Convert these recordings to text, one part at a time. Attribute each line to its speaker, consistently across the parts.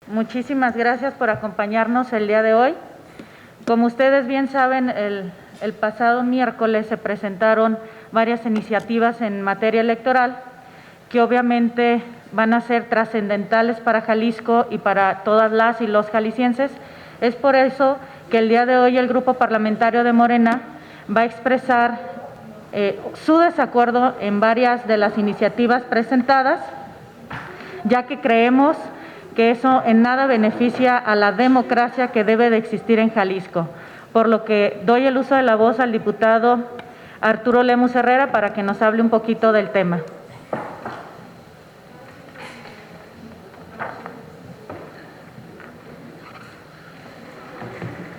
Speaker 1: Muchísimas gracias por acompañarnos el día de hoy. Como ustedes bien saben, el pasado miércoles se presentaron varias iniciativas en materia electoral que obviamente van a ser trascendentales para Jalisco y para todas las y los jaliscienses. Es por eso que el día de hoy el Grupo Parlamentario de Morena va a expresar su desacuerdo en varias de las iniciativas presentadas, ya que creemos que eso en nada beneficia a la democracia que debe de existir en Jalisco. Por lo que doy el uso de la voz al diputado Arturo Lemus Herrera para que nos hable un poquito del tema.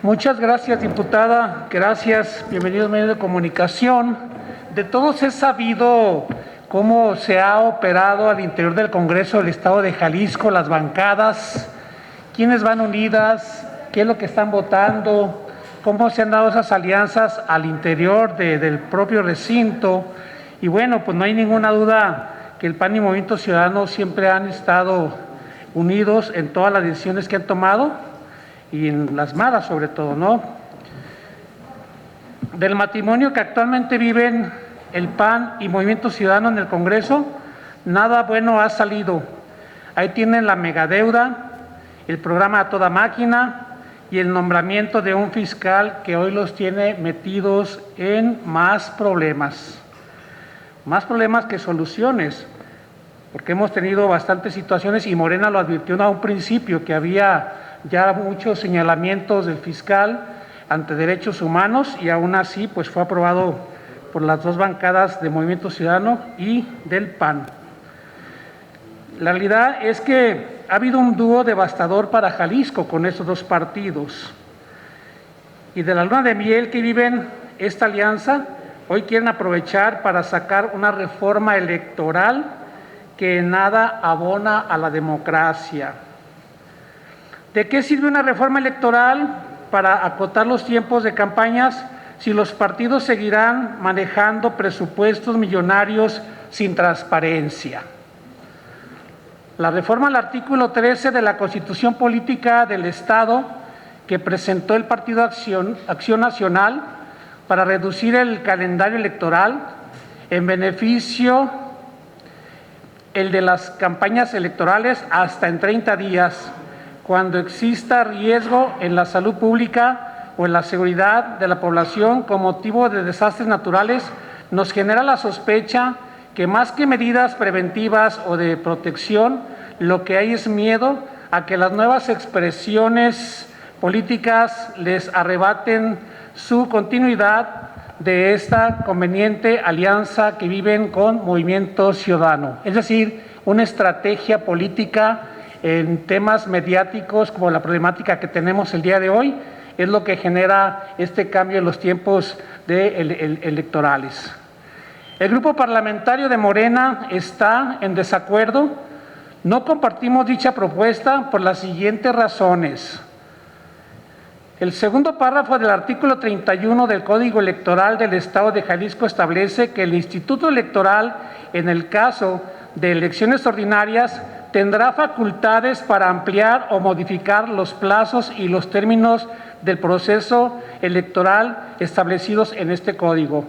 Speaker 2: Muchas gracias, diputada. Gracias, bienvenidos a medios de comunicación. De todos es sabido cómo se ha operado al interior del Congreso del Estado de Jalisco, las bancadas, quiénes van unidas, qué es lo que están votando, cómo se han dado esas alianzas al interior del propio recinto. Y bueno, pues no hay ninguna duda que el PAN y Movimiento Ciudadano siempre han estado unidos en todas las decisiones que han tomado y en las malas sobre todo, ¿no? Del matrimonio que actualmente viven el PAN y Movimiento Ciudadano en el Congreso, nada bueno ha salido. Ahí tienen la megadeuda, el programa a toda máquina y el nombramiento de un fiscal que hoy los tiene metidos en más problemas que soluciones, porque hemos tenido bastantes situaciones y Morena lo advirtió a un principio que había ya muchos señalamientos del fiscal ante derechos humanos y aún así pues fue aprobado por las dos bancadas de Movimiento Ciudadano y del PAN. La realidad es que ha habido un dúo devastador para Jalisco con estos dos partidos y de la luna de miel que viven esta alianza, hoy quieren aprovechar para sacar una reforma electoral que en nada abona a la democracia. ¿De qué sirve una reforma electoral para acotar los tiempos de campañas si los partidos seguirán manejando presupuestos millonarios sin transparencia? La reforma al artículo 13 de la Constitución Política del Estado que presentó el Partido Acción Nacional para reducir el calendario electoral en beneficio el de las campañas electorales hasta en 30 días, cuando exista riesgo en la salud pública o en la seguridad de la población con motivo de desastres naturales, nos genera la sospecha que más que medidas preventivas o de protección, lo que hay es miedo a que las nuevas expresiones políticas les arrebaten su continuidad de esta conveniente alianza que viven con Movimiento Ciudadano. Es decir, una estrategia política en temas mediáticos como la problemática que tenemos el día de hoy, es lo que genera este cambio en los tiempos electorales. El Grupo Parlamentario de Morena está en desacuerdo. No compartimos dicha propuesta por las siguientes razones. El segundo párrafo del artículo 31 del Código Electoral del Estado de Jalisco establece que el Instituto Electoral, en el caso de elecciones ordinarias, tendrá facultades para ampliar o modificar los plazos y los términos del proceso electoral establecidos en este código,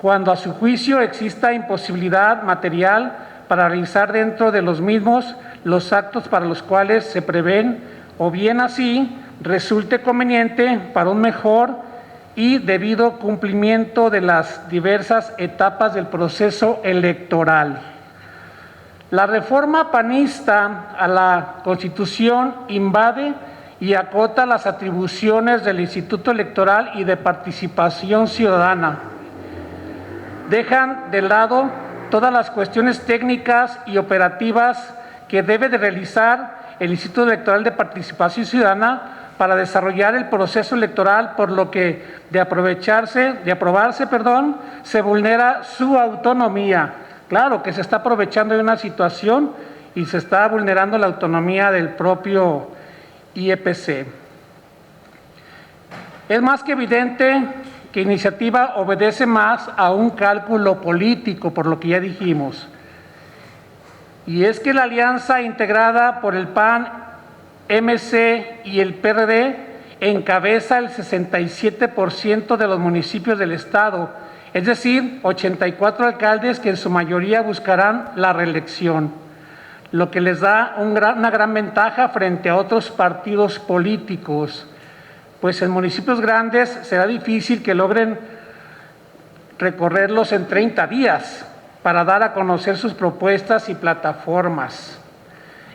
Speaker 2: cuando a su juicio exista imposibilidad material para realizar dentro de los mismos los actos para los cuales se prevén, o bien así resulte conveniente para un mejor y debido cumplimiento de las diversas etapas del proceso electoral. La reforma panista a la Constitución invade y acota las atribuciones del Instituto Electoral y de Participación Ciudadana. Dejan de lado todas las cuestiones técnicas y operativas que debe de realizar el Instituto Electoral de Participación Ciudadana para desarrollar el proceso electoral, por lo que de aprobarse, se vulnera su autonomía. Claro que se está aprovechando de una situación y se está vulnerando la autonomía del propio IEPC. Es más que evidente que iniciativa obedece más a un cálculo político, por lo que ya dijimos. Y es que la alianza integrada por el PAN MC y el PRD encabeza el 67% de los municipios del estado, es decir, 84 alcaldes que en su mayoría buscarán la reelección, lo que les da una gran ventaja frente a otros partidos políticos, pues en municipios grandes será difícil que logren recorrerlos en 30 días para dar a conocer sus propuestas y plataformas.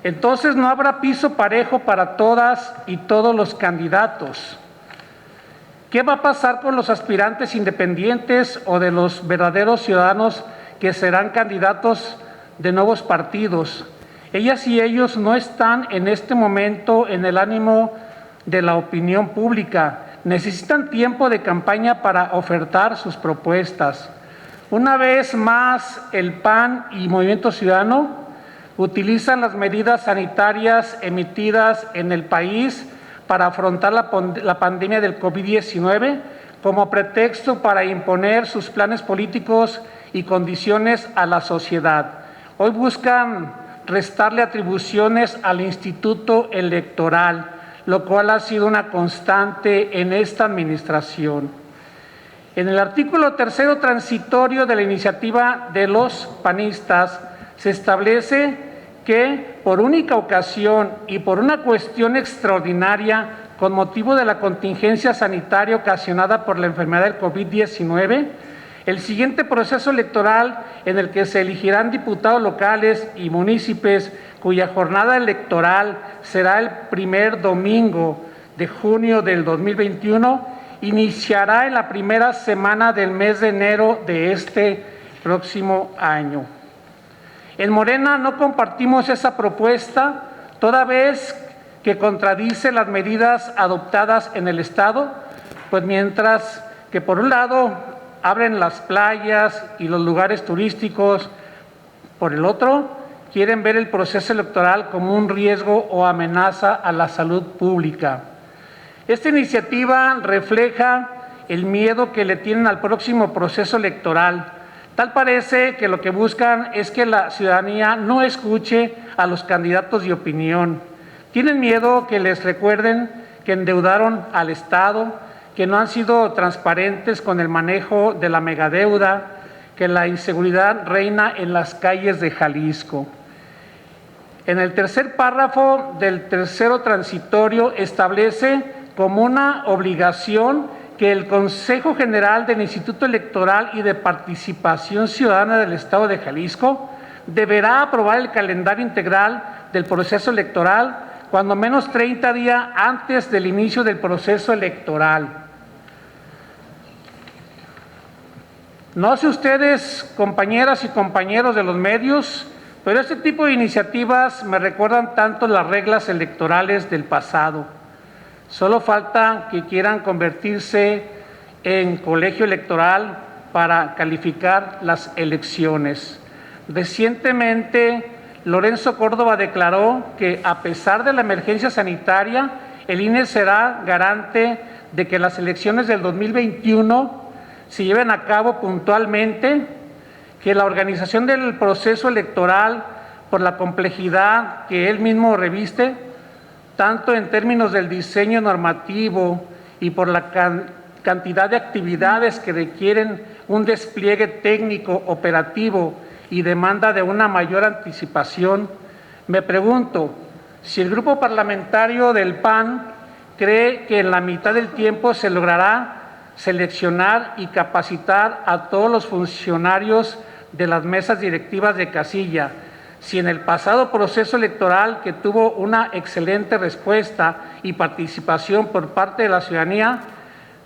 Speaker 2: Entonces no habrá piso parejo para todas y todos los candidatos. ¿Qué va a pasar con los aspirantes independientes o de los verdaderos ciudadanos que serán candidatos de nuevos partidos? Ellas y ellos no están en este momento en el ánimo de la opinión pública. Necesitan tiempo de campaña para ofertar sus propuestas. Una vez más, el PAN y Movimiento Ciudadano utilizan las medidas sanitarias emitidas en el país para afrontar la pandemia del COVID-19 como pretexto para imponer sus planes políticos y condiciones a la sociedad. Hoy buscan restarle atribuciones al Instituto Electoral, lo cual ha sido una constante en esta administración. En el artículo 3 transitorio de la iniciativa de los panistas se establece que por única ocasión y por una cuestión extraordinaria con motivo de la contingencia sanitaria ocasionada por la enfermedad del COVID-19, el siguiente proceso electoral en el que se elegirán diputados locales y municipios cuya jornada electoral será el primer domingo de junio del 2021, iniciará en la primera semana del mes de enero de este próximo año. En Morena no compartimos esa propuesta, toda vez que contradice las medidas adoptadas en el Estado, pues mientras que por un lado abren las playas y los lugares turísticos, por el otro quieren ver el proceso electoral como un riesgo o amenaza a la salud pública. Esta iniciativa refleja el miedo que le tienen al próximo proceso electoral. Tal parece que lo que buscan es que la ciudadanía no escuche a los candidatos de opinión. Tienen miedo que les recuerden que endeudaron al Estado, que no han sido transparentes con el manejo de la megadeuda, que la inseguridad reina en las calles de Jalisco. En el tercer párrafo del tercero transitorio establece como una obligación que el Consejo General del Instituto Electoral y de Participación Ciudadana del Estado de Jalisco deberá aprobar el calendario integral del proceso electoral cuando menos 30 días antes del inicio del proceso electoral. No sé ustedes, compañeras y compañeros de los medios, pero este tipo de iniciativas me recuerdan tanto las reglas electorales del pasado. Solo falta que quieran convertirse en colegio electoral para calificar las elecciones. Recientemente, Lorenzo Córdoba declaró que a pesar de la emergencia sanitaria, el INE será garante de que las elecciones del 2021 se lleven a cabo puntualmente, que la organización del proceso electoral, por la complejidad que él mismo reviste, tanto en términos del diseño normativo y por la cantidad de actividades que requieren un despliegue técnico, operativo y demanda de una mayor anticipación, me pregunto si el grupo parlamentario del PAN cree que en la mitad del tiempo se logrará seleccionar y capacitar a todos los funcionarios de las mesas directivas de casilla, si en el pasado proceso electoral, que tuvo una excelente respuesta y participación por parte de la ciudadanía,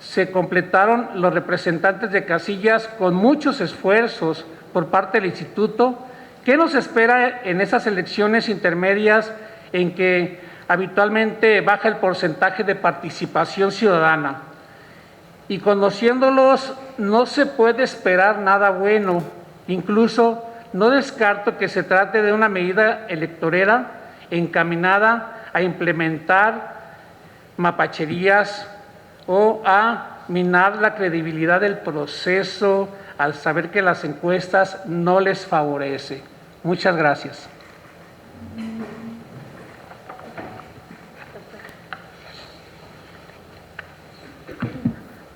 Speaker 2: se completaron los representantes de casillas con muchos esfuerzos por parte del Instituto. ¿Qué nos espera en esas elecciones intermedias en que habitualmente baja el porcentaje de participación ciudadana? Y conociéndolos, no se puede esperar nada bueno. Incluso no descarto que se trate de una medida electorera encaminada a implementar mapacherías o a minar la credibilidad del proceso al saber que las encuestas no les favorece. Muchas gracias.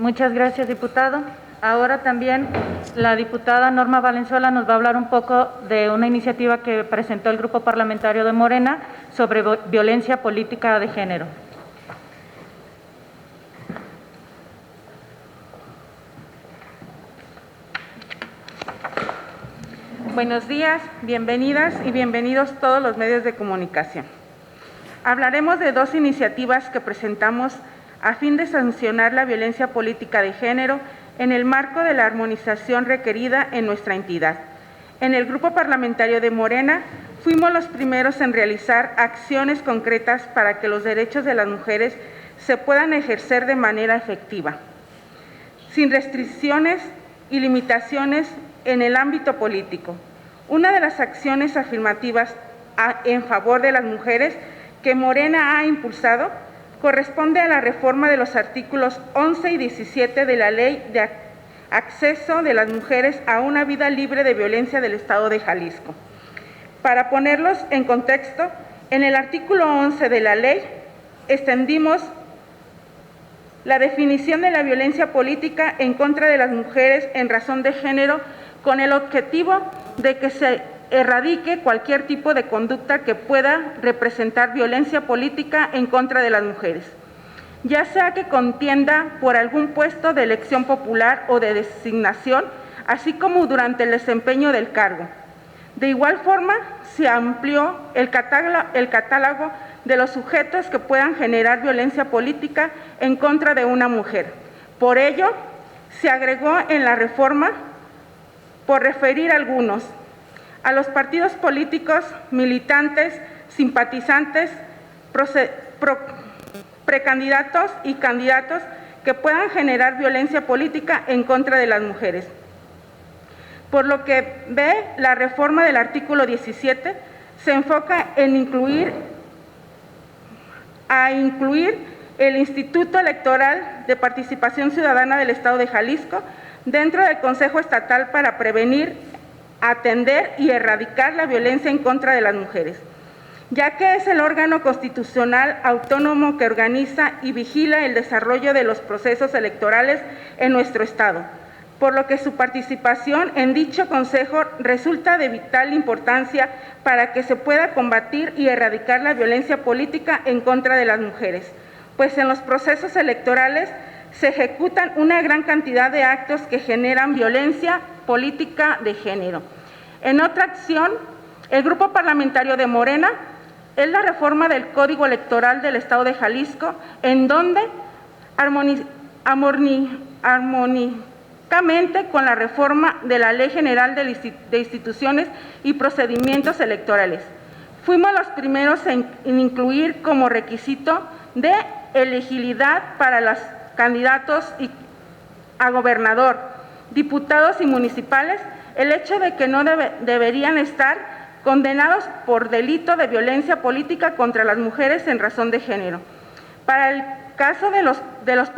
Speaker 1: Muchas gracias, diputado. Ahora también la diputada Norma Valenzuela nos va a hablar un poco de una iniciativa que presentó el Grupo Parlamentario de Morena sobre violencia política de género.
Speaker 3: Buenos días, bienvenidas y bienvenidos todos los medios de comunicación. Hablaremos de dos iniciativas que presentamos a fin de sancionar la violencia política de género en el marco de la armonización requerida en nuestra entidad. En el Grupo Parlamentario de Morena fuimos los primeros en realizar acciones concretas para que los derechos de las mujeres se puedan ejercer de manera efectiva, sin restricciones y limitaciones en el ámbito político. Una de las acciones afirmativas en favor de las mujeres que Morena ha impulsado corresponde a la reforma de los artículos 11 y 17 de la Ley de Acceso de las Mujeres a una Vida Libre de Violencia del Estado de Jalisco. Para ponerlos en contexto, en el artículo 11 de la ley extendimos la definición de la violencia política en contra de las mujeres en razón de género con el objetivo de que se erradique cualquier tipo de conducta que pueda representar violencia política en contra de las mujeres, ya sea que contienda por algún puesto de elección popular o de designación, así como durante el desempeño del cargo. De igual forma, se amplió el catálogo de los sujetos que puedan generar violencia política en contra de una mujer. Por ello, se agregó en la reforma, por referir algunos, a los partidos políticos, militantes, simpatizantes, precandidatos y candidatos que puedan generar violencia política en contra de las mujeres. Por lo que ve la reforma del artículo 17, se enfoca en incluir el Instituto Electoral de Participación Ciudadana del Estado de Jalisco dentro del Consejo Estatal para prevenir, atender y erradicar la violencia en contra de las mujeres, ya que es el órgano constitucional autónomo que organiza y vigila el desarrollo de los procesos electorales en nuestro Estado, por lo que su participación en dicho consejo resulta de vital importancia para que se pueda combatir y erradicar la violencia política en contra de las mujeres, pues en los procesos electorales se ejecutan una gran cantidad de actos que generan violencia política de género. En otra acción, el Grupo Parlamentario de Morena es la reforma del Código Electoral del Estado de Jalisco, en donde armónicamente con la reforma de la Ley General de Instituciones y Procedimientos Electorales. Fuimos los primeros en incluir como requisito de elegibilidad para los candidatos a gobernador, diputados y municipales, el hecho de que no deberían estar condenados por delito de violencia política contra las mujeres en razón de género. Para el caso de las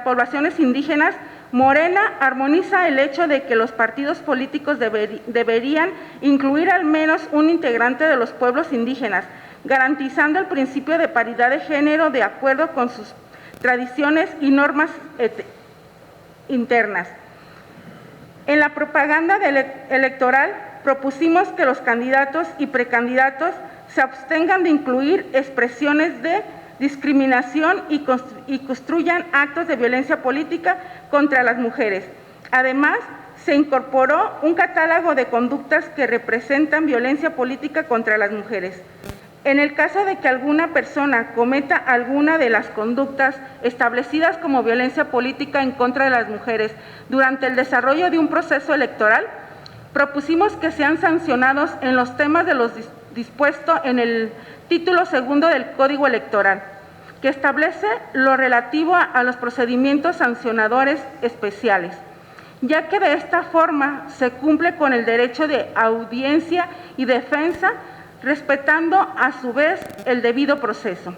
Speaker 3: poblaciones indígenas, Morena armoniza el hecho de que los partidos políticos deberían incluir al menos un integrante de los pueblos indígenas, garantizando el principio de paridad de género de acuerdo con sus tradiciones y normas internas. En la propaganda electoral propusimos que los candidatos y precandidatos se abstengan de incluir expresiones de discriminación y construyan actos de violencia política contra las mujeres. Además, se incorporó un catálogo de conductas que representan violencia política contra las mujeres. En el caso de que alguna persona cometa alguna de las conductas establecidas como violencia política en contra de las mujeres durante el desarrollo de un proceso electoral, propusimos que sean sancionados en los temas de los dispuesto en el título segundo del Código Electoral, que establece lo relativo a los procedimientos sancionadores especiales, ya que de esta forma se cumple con el derecho de audiencia y defensa, respetando a su vez el debido proceso.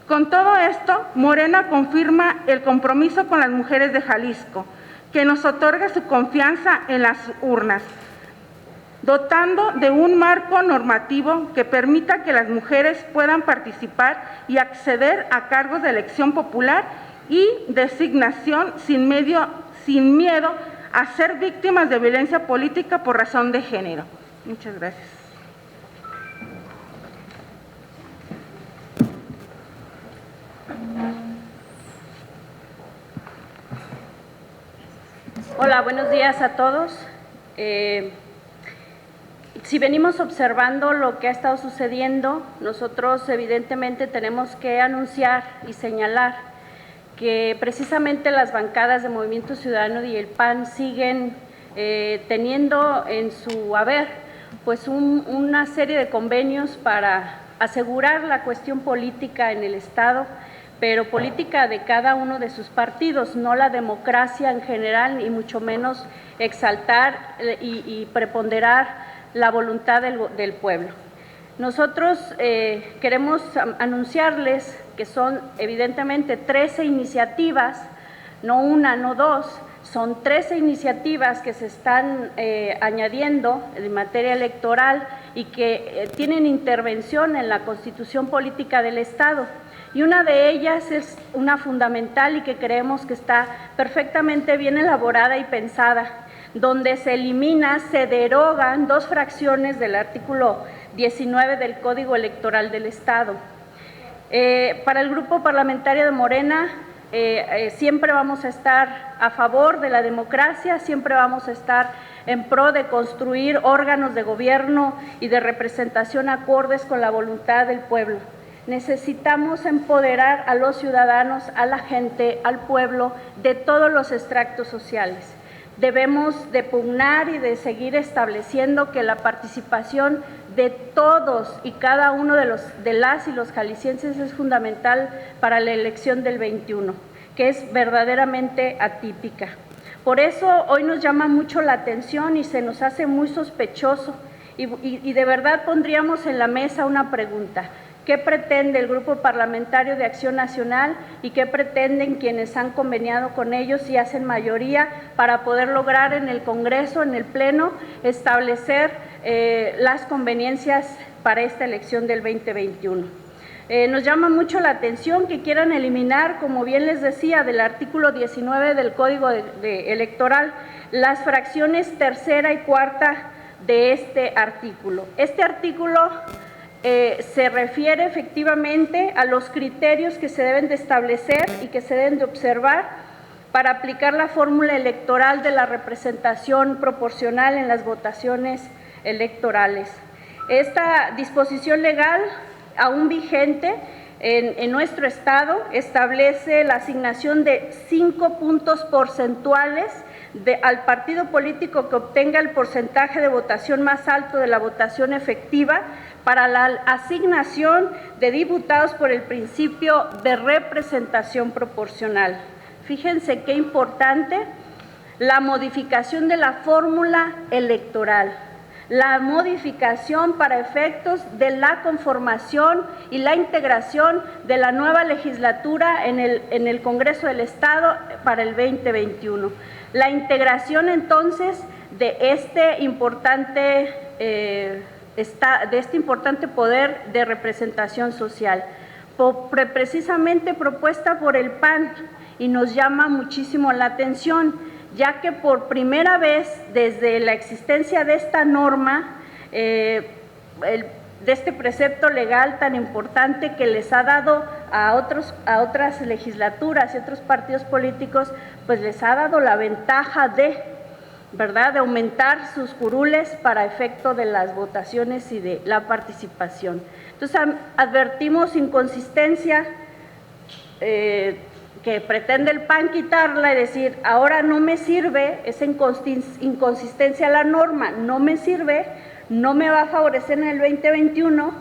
Speaker 3: Con todo esto, Morena confirma el compromiso con las mujeres de Jalisco, que nos otorga su confianza en las urnas, dotando de un marco normativo que permita que las mujeres puedan participar y acceder a cargos de elección popular y designación sin miedo a ser víctimas de violencia política por razón de género. Muchas gracias.
Speaker 4: Hola, buenos días a todos. Si venimos observando lo que ha estado sucediendo, nosotros evidentemente tenemos que anunciar y señalar que precisamente las bancadas de Movimiento Ciudadano y el PAN siguen teniendo en su haber pues una serie de convenios para asegurar la cuestión política en el Estado, pero política de cada uno de sus partidos, no la democracia en general, y mucho menos exaltar y preponderar la voluntad del pueblo. Nosotros queremos anunciarles que son evidentemente 13 iniciativas, no una, no dos, son 13 iniciativas que se están añadiendo en materia electoral y que tienen intervención en la Constitución Política del Estado. Y una de ellas es una fundamental y que creemos que está perfectamente bien elaborada y pensada, donde se elimina, se derogan 2 fracciones del artículo 19 del Código Electoral del Estado. Para el Grupo Parlamentario de Morena, siempre vamos a estar a favor de la democracia, siempre vamos a estar en pro de construir órganos de gobierno y de representación acordes con la voluntad del pueblo. Necesitamos empoderar a los ciudadanos, a la gente, al pueblo, de todos los estratos sociales. Debemos de pugnar y de seguir estableciendo que la participación de todos y cada uno de las y los jaliscienses es fundamental para la elección del 21, que es verdaderamente atípica. Por eso hoy nos llama mucho la atención y se nos hace muy sospechoso y de verdad pondríamos en la mesa una pregunta. ¿Qué pretende el Grupo Parlamentario de Acción Nacional y qué pretenden quienes han conveniado con ellos y hacen mayoría para poder lograr en el Congreso, en el Pleno, establecer las conveniencias para esta elección del 2021? Nos llama mucho la atención que quieran eliminar, como bien les decía, del artículo 19 del Código Electoral, las fracciones tercera y cuarta de este artículo. Este artículo se refiere efectivamente a los criterios que se deben de establecer y que se deben de observar para aplicar la fórmula electoral de la representación proporcional en las votaciones electorales. Esta disposición legal, aún vigente en nuestro Estado, establece la asignación de 5 puntos porcentuales al partido político que obtenga el porcentaje de votación más alto de la votación efectiva para la asignación de diputados por el principio de representación proporcional. Fíjense qué importante la modificación de la fórmula electoral, la modificación para efectos de la conformación y la integración de la nueva legislatura en el Congreso del Estado para el 2021. La integración entonces de este importante poder de representación social, precisamente propuesta por el PAN, y nos llama muchísimo la atención, ya que por primera vez desde la existencia de esta norma, de este precepto legal tan importante que les ha dado a otras legislaturas y otros partidos políticos, pues les ha dado la ventaja de aumentar sus curules para efecto de las votaciones y de la participación. Entonces, advertimos inconsistencia que pretende el PAN quitarla y decir, ahora no me sirve, esa inconsistencia la norma no me sirve, no me va a favorecer en el 2021,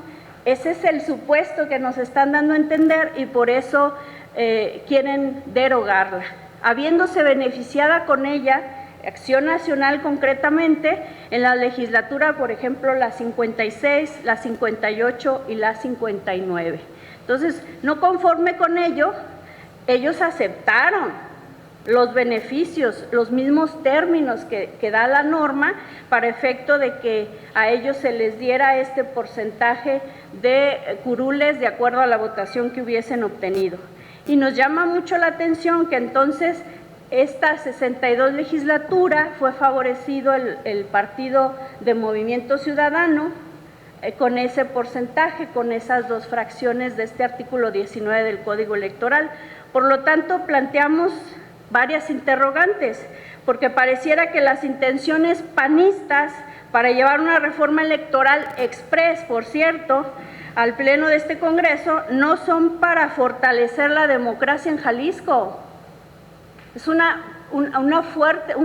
Speaker 4: ese es el supuesto que nos están dando a entender y por eso quieren derogarla, habiéndose beneficiada con ella Acción Nacional concretamente en la legislatura, por ejemplo, la 56, la 58 y la 59. Entonces, no conforme con ello, ellos aceptaron los beneficios, los mismos términos que da la norma para efecto de que a ellos se les diera este porcentaje de curules de acuerdo a la votación que hubiesen obtenido. Y nos llama mucho la atención que entonces esta 62 legislatura fue favorecido el partido de Movimiento Ciudadano con ese porcentaje, con esas 2 fracciones de este artículo 19 del Código Electoral. Por lo tanto, planteamos varias interrogantes, porque pareciera que las intenciones panistas para llevar una reforma electoral express, por cierto, al pleno de este Congreso, no son para fortalecer la democracia en Jalisco. Es un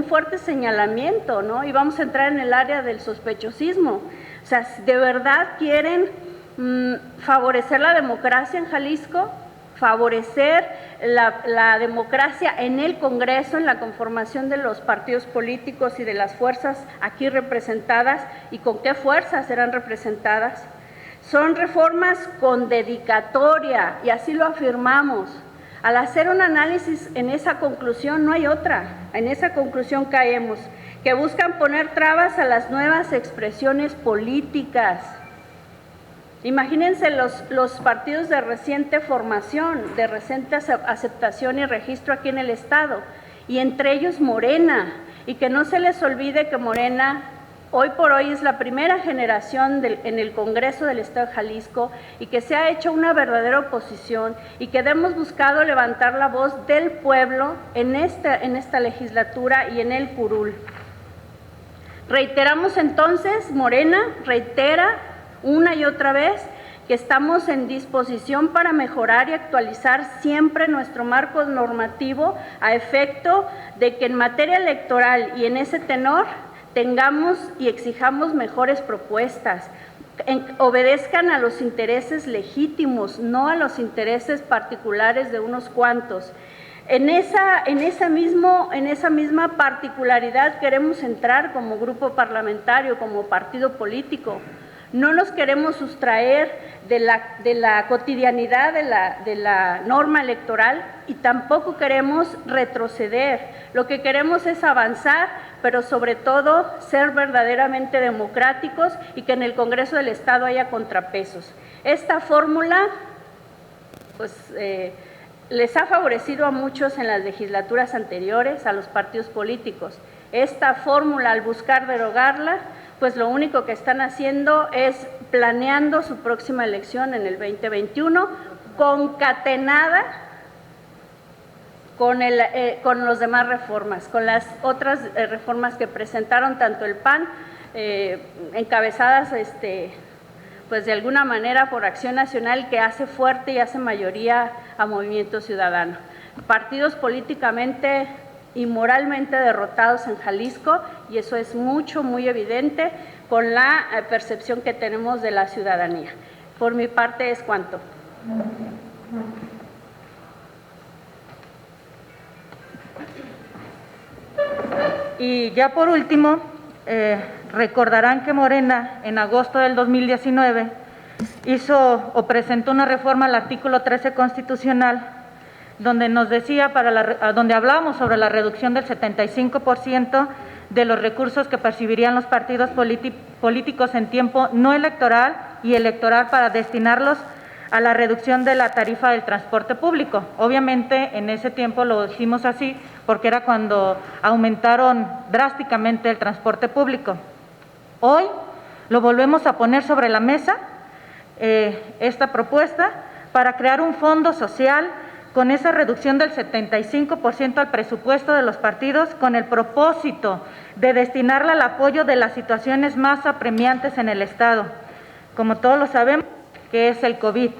Speaker 4: fuerte señalamiento, ¿no? Y vamos a entrar en el área del sospechosismo. O sea, ¿de verdad quieren favorecer la democracia en Jalisco? Favorecer la democracia en el Congreso, en la conformación de los partidos políticos y de las fuerzas aquí representadas, y con qué fuerzas serán representadas. Son reformas con dedicatoria, y así lo afirmamos. Al hacer un análisis en esa conclusión, no hay otra, en esa conclusión caemos, que buscan poner trabas a las nuevas expresiones políticas. Imagínense los partidos de reciente formación, de reciente aceptación y registro aquí en el Estado, y entre ellos Morena, y que no se les olvide que Morena hoy por hoy es la primera generación en el Congreso del Estado de Jalisco, y que se ha hecho una verdadera oposición, y que hemos buscado levantar la voz del pueblo en esta legislatura y en el curul. Reiteramos entonces, Morena reitera una y otra vez que estamos en disposición para mejorar y actualizar siempre nuestro marco normativo a efecto de que en materia electoral y en ese tenor tengamos y exijamos mejores propuestas, obedezcan a los intereses legítimos, no a los intereses particulares de unos cuantos. En esa misma particularidad queremos entrar como grupo parlamentario, como partido político. No nos queremos sustraer de la cotidianidad de la norma electoral, y tampoco queremos retroceder. Lo que queremos es avanzar, pero sobre todo ser verdaderamente democráticos, y que en el Congreso del Estado haya contrapesos. Esta fórmula, pues, les ha favorecido a muchos en las legislaturas anteriores, a los partidos políticos. Esta fórmula, al buscar derogarla, pues lo único que están haciendo es planeando su próxima elección en el 2021, concatenada con los demás reformas, con las otras reformas que presentaron tanto el PAN, encabezadas pues de alguna manera por Acción Nacional, que hace fuerte y hace mayoría a Movimiento Ciudadano. Partidos políticamente y moralmente derrotados en Jalisco, y eso es muy evidente con la percepción que tenemos de la ciudadanía. Por mi parte es cuanto.
Speaker 1: Y ya por último, recordarán que Morena en agosto del 2019 presentó una reforma al artículo 13 constitucional, donde nos decía, donde hablábamos sobre la reducción del 75% de los recursos que percibirían los partidos políticos en tiempo no electoral y electoral, para destinarlos a la reducción de la tarifa del transporte público. Obviamente en ese tiempo lo hicimos así porque era cuando aumentaron drásticamente el transporte público. Hoy lo volvemos a poner sobre la mesa, esta propuesta, para crear un fondo social con esa reducción del 75% al presupuesto de los partidos, con el propósito de destinarla al apoyo de las situaciones más apremiantes en el Estado, como todos lo sabemos, que es el COVID.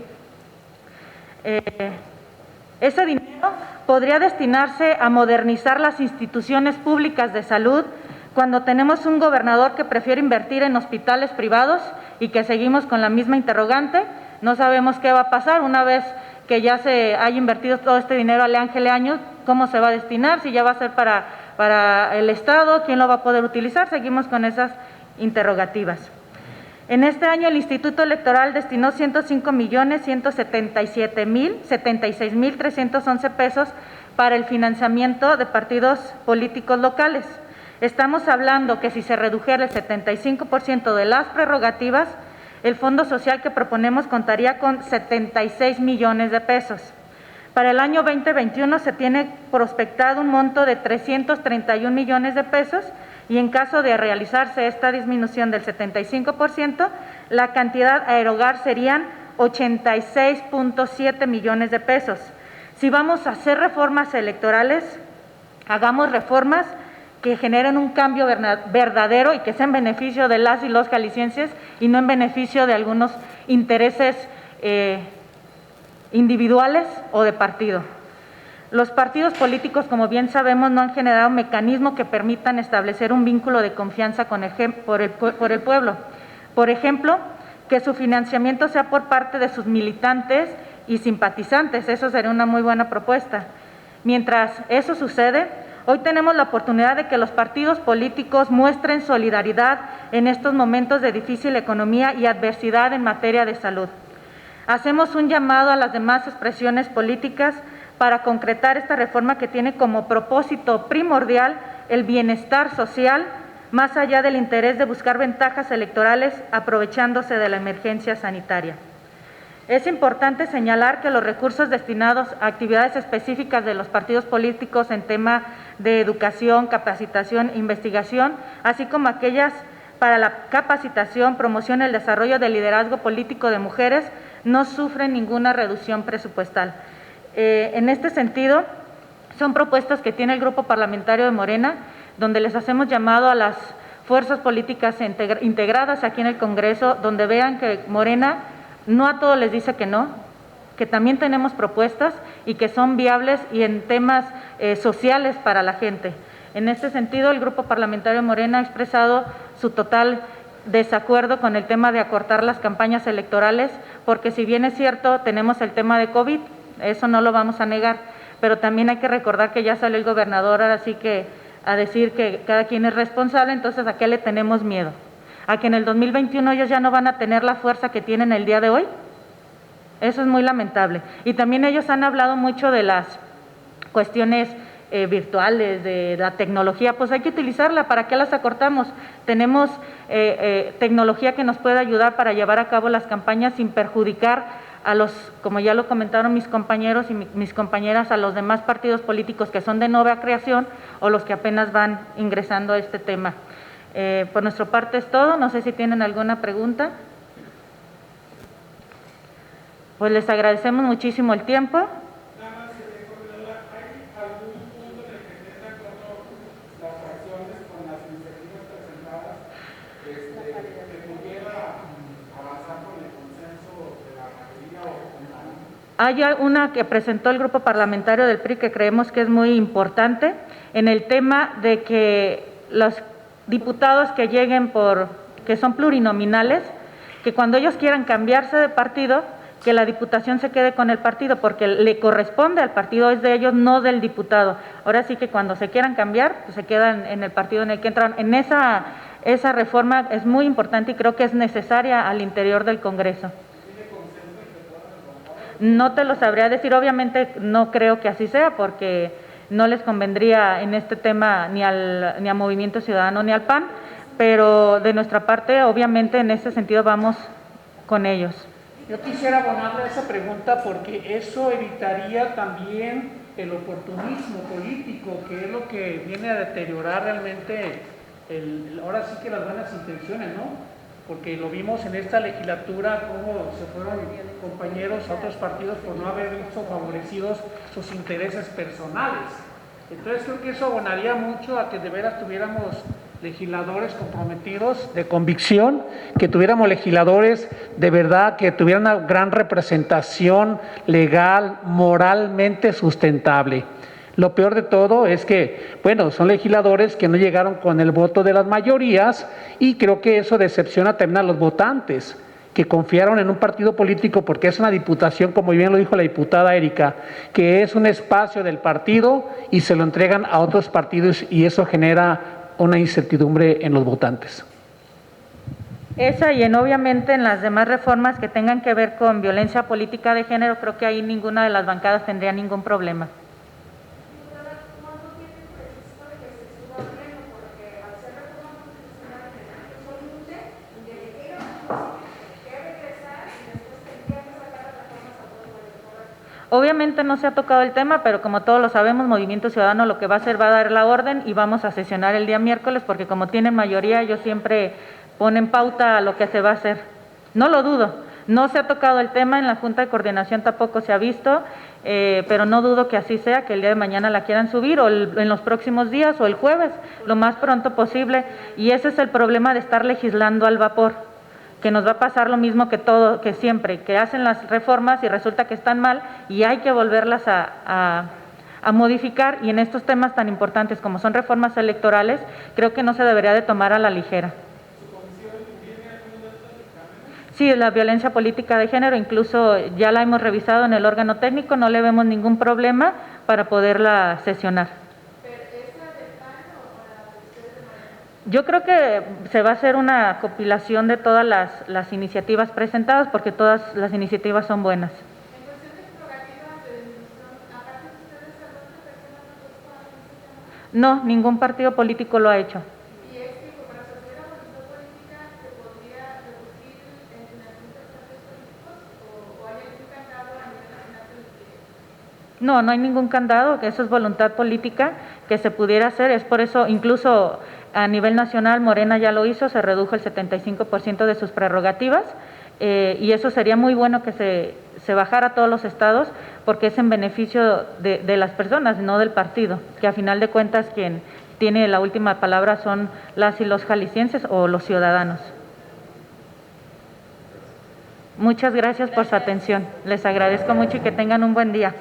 Speaker 1: Ese dinero podría destinarse a modernizar las instituciones públicas de salud, cuando tenemos un gobernador que prefiere invertir en hospitales privados, y que seguimos con la misma interrogante. No sabemos qué va a pasar una vez que ya se haya invertido todo este dinero al Ángel Años, cómo se va a destinar, si ya va a ser para el Estado, quién lo va a poder utilizar. Seguimos con esas interrogativas. En este año el Instituto Electoral destinó 105.176.311 pesos para el financiamiento de partidos políticos locales. Estamos hablando que si se redujera el 75% de las prerrogativas, el fondo social que proponemos contaría con 76 millones de pesos. Para el año 2021 se tiene prospectado un monto de 331 millones de pesos y en caso de realizarse esta disminución del 75%, la cantidad a erogar serían 86.7 millones de pesos. Si vamos a hacer reformas electorales, hagamos reformas que generen un cambio verdadero y que sea en beneficio de las y los jaliscienses y no en beneficio de algunos intereses individuales o de partido. Los partidos políticos, como bien sabemos, no han generado un mecanismo que permitan establecer un vínculo de confianza con por el pueblo. Por ejemplo, que su financiamiento sea por parte de sus militantes y simpatizantes, eso sería una muy buena propuesta. Mientras eso sucede, hoy tenemos la oportunidad de que los partidos políticos muestren solidaridad en estos momentos de difícil economía y adversidad en materia de salud. Hacemos un llamado a las demás expresiones políticas para concretar esta reforma que tiene como propósito primordial el bienestar social, más allá del interés de buscar ventajas electorales aprovechándose de la emergencia sanitaria. Es importante señalar que los recursos destinados a actividades específicas de los partidos políticos en tema de educación, capacitación e investigación, así como aquellas para la capacitación, promoción y el desarrollo del liderazgo político de mujeres, no sufren ninguna reducción presupuestal. En este sentido, son propuestas que tiene el Grupo Parlamentario de Morena, donde les hacemos llamado a las fuerzas políticas integradas aquí en el Congreso, donde vean que Morena no a todos les dice que no, que también tenemos propuestas y que son viables y en temas sociales para la gente. En este sentido, el Grupo Parlamentario de Morena ha expresado su total desacuerdo con el tema de acortar las campañas electorales, porque si bien es cierto, tenemos el tema de COVID, eso no lo vamos a negar, pero también hay que recordar que ya salió el gobernador, ahora sí que a decir que cada quien es responsable, entonces ¿a qué le tenemos miedo? ¿A que en el 2021 ellos ya no van a tener la fuerza que tienen el día de hoy? Eso es muy lamentable. Y también ellos han hablado mucho de las cuestiones virtuales, de la tecnología, pues hay que utilizarla. ¿Para qué las acortamos? Tenemos tecnología que nos puede ayudar para llevar a cabo las campañas sin perjudicar a los, como ya lo comentaron mis compañeros y mis compañeras, a los demás partidos políticos que son de nueva creación o los que apenas van ingresando a este tema. Por nuestra parte es todo, no sé si tienen alguna pregunta. Pues les agradecemos muchísimo el tiempo. Hay una que presentó el Grupo Parlamentario del PRI que creemos que es muy importante en el tema de que los diputados que lleguen que son plurinominales, que cuando ellos quieran cambiarse de partido, que la diputación se quede con el partido, porque le corresponde al partido, es de ellos, no del diputado. Ahora sí que cuando se quieran cambiar, pues se quedan en el partido en el que entran. En esa reforma es muy importante y creo que es necesaria al interior del Congreso. No te lo sabría decir, obviamente no creo que así sea, porque no les convendría en este tema ni a Movimiento Ciudadano ni al PAN, pero de nuestra parte, obviamente en ese sentido vamos con ellos.
Speaker 2: Yo quisiera abonarle a esa pregunta porque eso evitaría también el oportunismo político, que es lo que viene a deteriorar realmente, ahora sí que las buenas intenciones, ¿no? Porque lo vimos en esta legislatura, cómo se fueron compañeros a otros partidos por no haber visto favorecidos sus intereses personales. Entonces creo que eso abonaría mucho a que de veras tuviéramos legisladores comprometidos de convicción, que tuviéramos legisladores de verdad que tuvieran una gran representación legal, moralmente sustentable. Lo peor de todo es que, bueno, son legisladores que no llegaron con el voto de las mayorías y creo que eso decepciona también a los votantes que confiaron en un partido político porque es una diputación, como bien lo dijo la diputada Erika, que es un espacio del partido y se lo entregan a otros partidos y eso genera una incertidumbre en los votantes.
Speaker 1: Esa y obviamente en las demás reformas que tengan que ver con violencia política de género, creo que ahí ninguna de las bancadas tendría ningún problema. Obviamente no se ha tocado el tema, pero como todos lo sabemos, Movimiento Ciudadano lo que va a hacer va a dar la orden y vamos a sesionar el día miércoles, porque como tienen mayoría, ellos siempre ponen pauta a lo que se va a hacer. No lo dudo, no se ha tocado el tema, en la Junta de Coordinación tampoco se ha visto, pero no dudo que así sea, que el día de mañana la quieran subir o en los próximos días o el jueves, lo más pronto posible. Y ese es el problema de estar legislando al vapor, que nos va a pasar lo mismo que siempre, que hacen las reformas y resulta que están mal y hay que volverlas a modificar, y en estos temas tan importantes como son reformas electorales, creo que no se debería de tomar a la ligera. Sí, la violencia política de género, incluso ya la hemos revisado en el órgano técnico, no le vemos ningún problema para poderla sesionar. Yo creo que se va a hacer una compilación de todas las iniciativas presentadas, porque todas las iniciativas son buenas. No, ningún partido político lo ha hecho. No, no hay ningún candado, que eso es voluntad política que se pudiera hacer, es por eso incluso a nivel nacional Morena ya lo hizo, se redujo el 75% de sus prerrogativas, y eso sería muy bueno que se bajara a todos los estados, porque es en beneficio de las personas, no del partido, que a final de cuentas quien tiene la última palabra son las y los jaliscienses o los ciudadanos. Muchas gracias por su atención, les agradezco mucho y que tengan un buen día.